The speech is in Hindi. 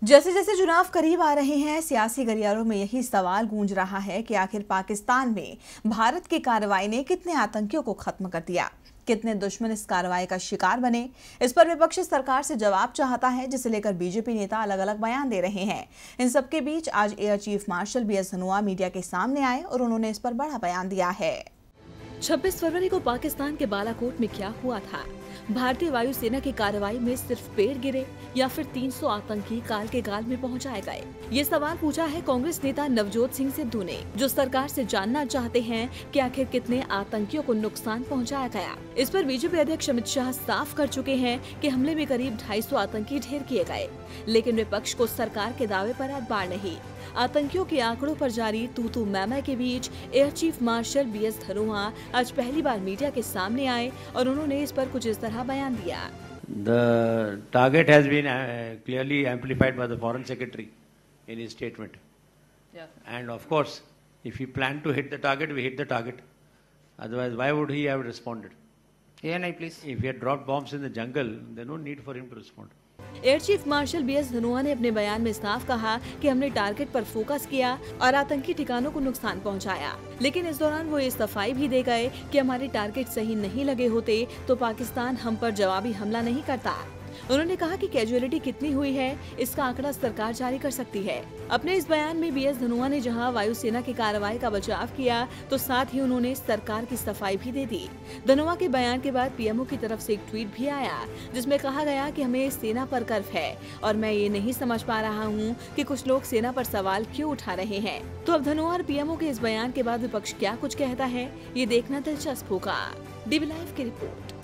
जैसे जैसे चुनाव करीब आ रहे हैं, सियासी गलियारों में यही सवाल गूंज रहा है कि आखिर पाकिस्तान में भारत की कार्रवाई ने कितने आतंकियों को खत्म कर दिया, कितने दुश्मन इस कार्रवाई का शिकार बने। इस पर विपक्ष सरकार से जवाब चाहता है, जिसे लेकर बीजेपी नेता अलग अलग बयान दे रहे हैं। इन सबके बीच आज air chief marshal BS Dhanoa media के सामने आए और उन्होंने इस पर बड़ा बयान दिया है। 26 फरवरी को पाकिस्तान के बालाकोट में क्या हुआ था? भारतीय वायुसेना की कार्रवाई में सिर्फ पेड़ गिरे या फिर 300 आतंकी काल के गाल में पहुंचाए गए? ये सवाल पूछा है कांग्रेस नेता नवजोत सिंह सिद्धू ने, जो सरकार से जानना चाहते हैं कि आखिर कितने आतंकियों को नुकसान पहुंचाया गया। इस पर बीजेपी अध्यक्ष अमित शाह साफ कर चुके हैं कि हमले में करीब 250 आतंकी ढेर किए गए, लेकिन विपक्ष को सरकार के दावे पर एतबार नहीं। आतंकियों के आंकड़ों पर जारी तू मैं के बीच air chief marshal BS Dhanoa आज पहली बार मीडिया के सामने आए और उन्होंने इस पर कुछ इस तरह बयान दिया। The target has been clearly amplified by the Foreign Secretary in his statement. Yeah. And of course, if he planned to hit the target, we hit the target. Otherwise, why would he have responded? ANI, please. If he had dropped bombs in the jungle, there's no need for him to respond. Air chief marshal BS Dhanoa ने अपने बयान में साफ कहा कि हमने टारगेट पर फोकस किया और आतंकी ठिकानों को नुकसान पहुंचाया, लेकिन इस दौरान वो ये सफाई भी दे गए कि हमारे टारगेट सही नहीं लगे होते तो पाकिस्तान हम पर जवाबी हमला नहीं करता। उन्होंने कहा कि कैजुअलिटी कितनी हुई है, इसका आंकड़ा सरकार जारी कर सकती है। अपने इस बयान में BS धनोआ ने जहां वायुसेना की कार्रवाई का बचाव किया, तो साथ ही उन्होंने सरकार की सफाई भी दे दी। धनोआ के बयान के बाद PMO की तरफ से एक ट्वीट भी आया, जिसमें कहा गया कि हमें सेना पर गर्व है और मैं ये नहीं समझ पा रहा हूँ कि कुछ लोग सेना पर सवाल क्यों उठा रहे हैं। तो अब धनोआ और PMO के इस बयान के बाद विपक्ष क्या कुछ कहता है, ये देखना दिलचस्प होगा। DB लाइव की रिपोर्ट।